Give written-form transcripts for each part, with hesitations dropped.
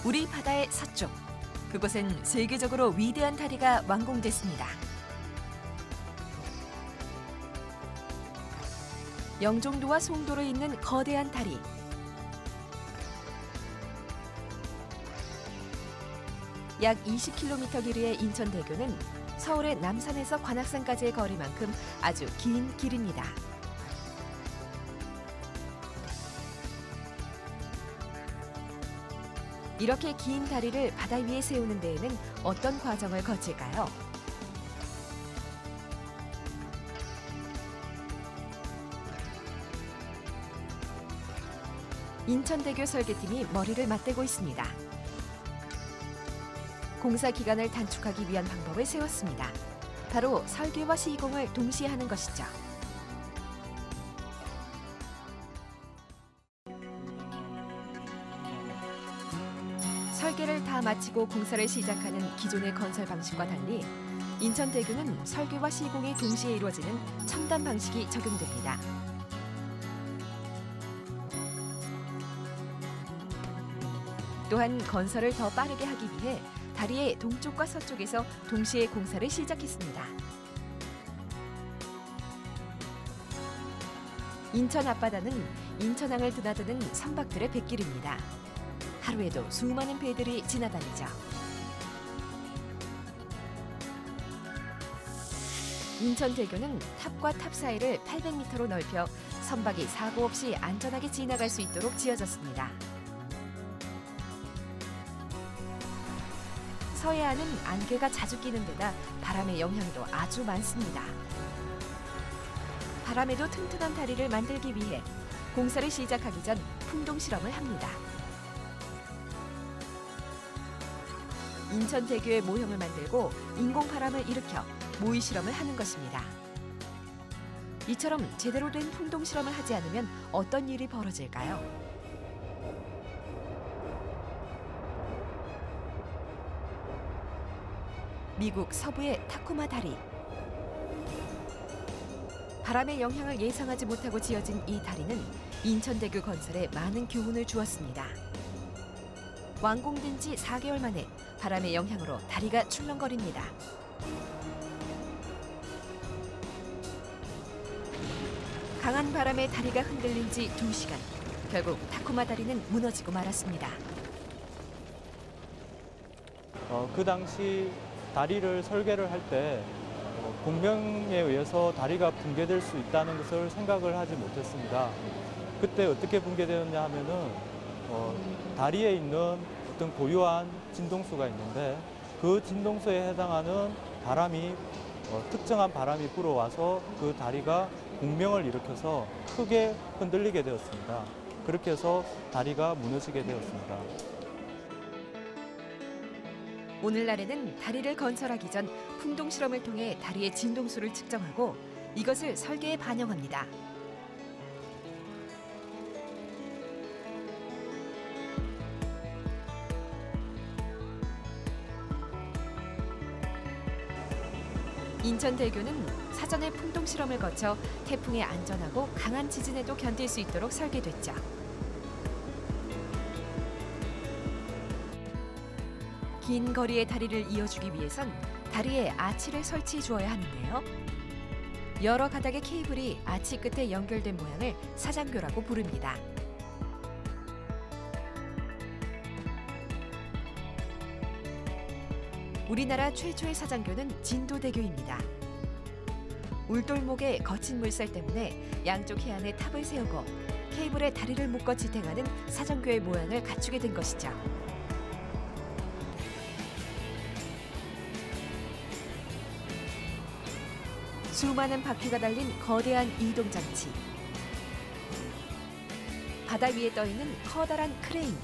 우리 바다의 서쪽, 그곳엔 세계적으로 위대한 다리가 완공됐습니다. 영종도와 송도로 있는 거대한 다리. 약 20km 길이의 인천대교는 서울의 남산에서 관악산까지의 거리만큼 아주 긴 길입니다. 이렇게 긴 다리를 바다 위에 세우는 데에는 어떤 과정을 거칠까요? 인천대교 설계팀이 머리를 맞대고 있습니다. 공사 기간을 단축하기 위한 방법을 세웠습니다. 바로 설계와 시공을 동시에 하는 것이죠. 설계를 다 마치고 공사를 시작하는 기존의 건설 방식과 달리 인천대교는 설계와 시공이 동시에 이루어지는 첨단 방식이 적용됩니다. 또한 건설을 더 빠르게 하기 위해 다리의 동쪽과 서쪽에서 동시에 공사를 시작했습니다. 인천 앞바다는 인천항을 드나드는 선박들의 뱃길입니다. 하루에도 수많은 배들이 지나다니죠. 인천대교는 탑과 탑 사이를 800m로 넓혀 선박이 사고 없이 안전하게 지나갈 수 있도록 지어졌습니다. 서해안은 안개가 자주 끼는 데다 바람의 영향도 아주 많습니다. 바람에도 튼튼한 다리를 만들기 위해 공사를 시작하기 전 풍동 실험을 합니다. 인천대교의 모형을 만들고 인공 바람을 일으켜 모의 실험을 하는 것입니다. 이처럼 제대로 된 풍동 실험을 하지 않으면 어떤 일이 벌어질까요? 미국 서부의 타코마 다리. 바람의 영향을 예상하지 못하고 지어진 이 다리는 인천대교 건설에 많은 교훈을 주었습니다. 완공된 지 4개월 만에 바람의 영향으로 다리가 출렁거립니다. 강한 바람에 다리가 흔들린 지 2시간. 결국 타코마 다리는 무너지고 말았습니다. 그 당시 다리를 설계를 할 때 공명에 의해서 다리가 붕괴될 수 있다는 것을 생각을 하지 못했습니다. 그때 어떻게 붕괴되었냐 하면은 다리에 있는 어떤 고유한 진동수가 있는데 그 진동수에 해당하는 바람이 특정한 바람이 불어와서 그 다리가 공명을 일으켜서 크게 흔들리게 되었습니다. 그렇게 해서 다리가 무너지게 되었습니다. 오늘날에는 다리를 건설하기 전 풍동 실험을 통해 다리의 진동수를 측정하고 이것을 설계에 반영합니다. 인천대교는 사전에 풍동 실험을 거쳐 태풍에 안전하고 강한 지진에도 견딜 수 있도록 설계됐죠. 긴 거리의 다리를 이어주기 위해선 다리에 아치를 설치해 주어야 하는데요. 여러 가닥의 케이블이 아치 끝에 연결된 모양을 사장교라고 부릅니다. 우리나라 최초의 사장교는 진도대교입니다. 울돌목의 거친 물살 때문에 양쪽 해안에 탑을 세우고 케이블에 다리를 묶어 지탱하는 사장교의 모양을 갖추게 된 것이죠. 수많은 바퀴가 달린 거대한 이동장치. 바다 위에 떠있는 커다란 크레인.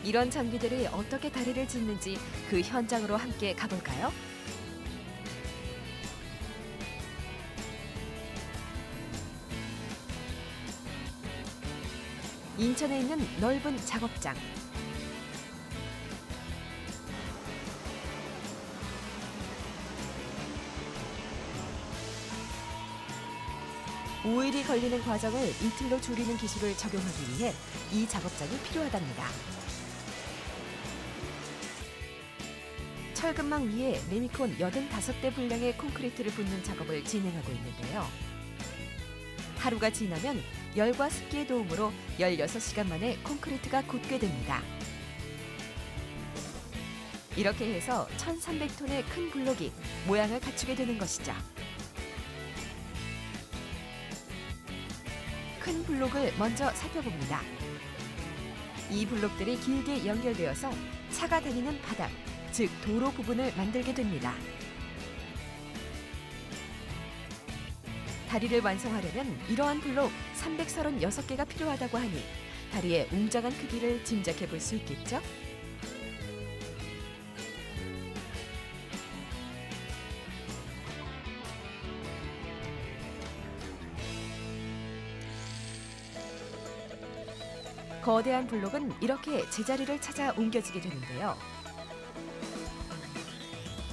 이런 장비들이 어떻게 다리를 짓는지 그 현장으로 함께 가볼까요? 인천에 있는 넓은 작업장. 5일이 걸리는 과정을 이틀로 줄이는 기술을 적용하기 위해 이 작업장이 필요하답니다. 철근망 위에 레미콘 85대 분량의 콘크리트를 붓는 작업을 진행하고 있는데요. 하루가 지나면 열과 습기의 도움으로 16시간 만에 콘크리트가 굳게 됩니다. 이렇게 해서 1,300톤의 큰 블록이 모양을 갖추게 되는 것이죠. 큰 블록을 먼저 살펴봅니다. 이 블록들이 길게 연결되어서 차가 다니는 바닥, 즉 도로 부분을 만들게 됩니다. 다리를 완성하려면 이러한 블록 336개가 필요하다고 하니 다리의 웅장한 크기를 짐작해 볼 수 있겠죠? 거대한 블록은 이렇게 제자리를 찾아 옮겨지게 되는데요.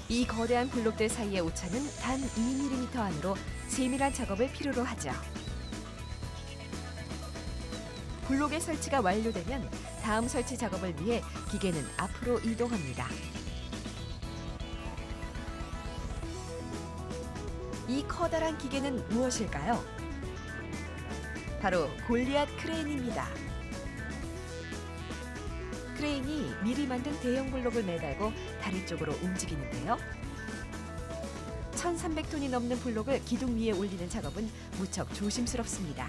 이 거대한 블록들 사이의 오차는 단 2mm 안으로 세밀한 작업을 필요로 하죠. 블록의 설치가 완료되면 다음 설치 작업을 위해 기계는 앞으로 이동합니다. 이 커다란 기계는 무엇일까요? 바로 골리앗 크레인입니다. 크레인이 미리 만든 대형 블록을 매달고 다리 쪽으로 움직이는데요. 1,300톤이 넘는 블록을 기둥 위에 올리는 작업은 무척 조심스럽습니다.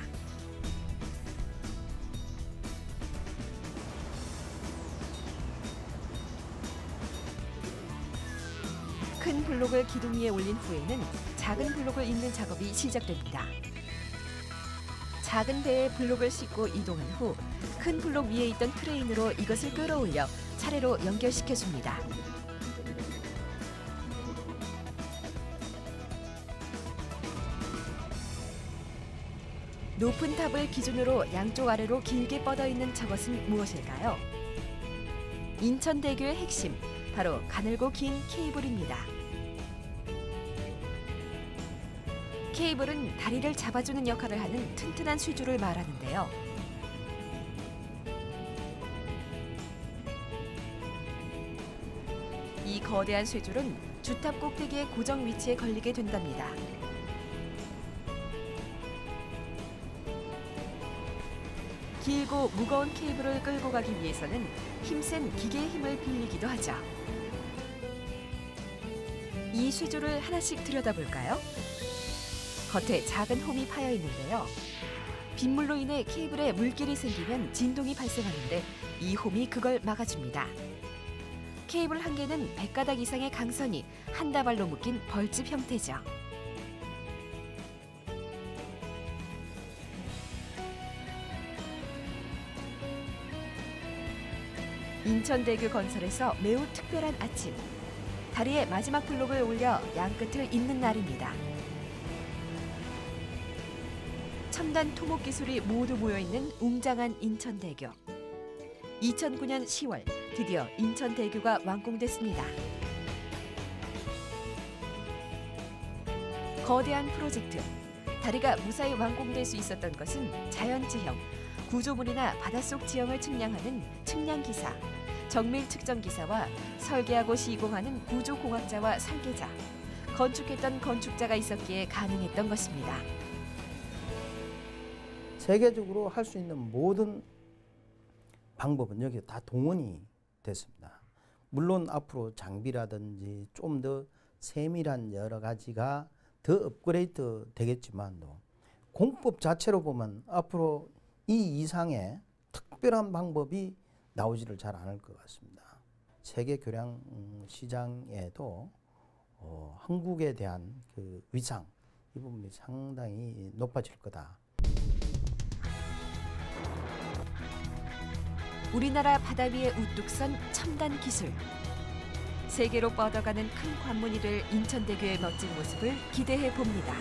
큰 블록을 기둥 위에 올린 후에는 작은 블록을 잇는 작업이 시작됩니다. 작은 배에 블록을 싣고 이동한 후 큰 블록 위에 있던 크레인으로 이것을 끌어올려 차례로 연결시켜줍니다. 높은 탑을 기준으로 양쪽 아래로 길게 뻗어있는 저것은 무엇일까요? 인천대교의 핵심, 바로 가늘고 긴 케이블입니다. 케이블은 다리를 잡아주는 역할을 하는 튼튼한 쇠줄을 말하는데요. 이 거대한 쇠줄은 주탑 꼭대기의 고정 위치에 걸리게 된답니다. 길고 무거운 케이블을 끌고 가기 위해서는 힘센 기계의 힘을 빌리기도 하죠. 이 쇠줄을 하나씩 들여다볼까요? 겉에 작은 홈이 파여 있는데요. 빗물로 인해 케이블에 물길이 생기면 진동이 발생하는데 이 홈이 그걸 막아줍니다. 케이블 한 개는 100가닥 이상의 강선이 한 다발로 묶인 벌집 형태죠. 인천대교 건설에서 매우 특별한 아침. 다리에 마지막 블록을 올려 양끝을 잇는 날입니다. 첨단 토목 기술이 모두 모여있는 웅장한 인천대교. 2009년 10월 드디어 인천대교가 완공됐습니다. 거대한 프로젝트. 다리가 무사히 완공될 수 있었던 것은 자연지형, 구조물이나 바닷속 지형을 측량하는 측량기사, 정밀 측정기사와 설계하고 시공하는 구조공학자와 설계자, 건축했던 건축자가 있었기에 가능했던 것입니다. 세계적으로 할 수 있는 모든 방법은 여기에 다 동원이 됐습니다. 물론 앞으로 장비라든지 좀 더 세밀한 여러 가지가 더 업그레이드 되겠지만도 공법 자체로 보면 앞으로 이 이상의 특별한 방법이 나오지를 잘 않을 것 같습니다. 세계 교량 시장에도 한국에 대한 그 위상, 이 부분이 상당히 높아질 거다. 우리나라 바다 위에 우뚝 선 첨단 기술. 세계로 뻗어가는 큰 관문이 될 인천대교의 멋진 모습을 기대해 봅니다.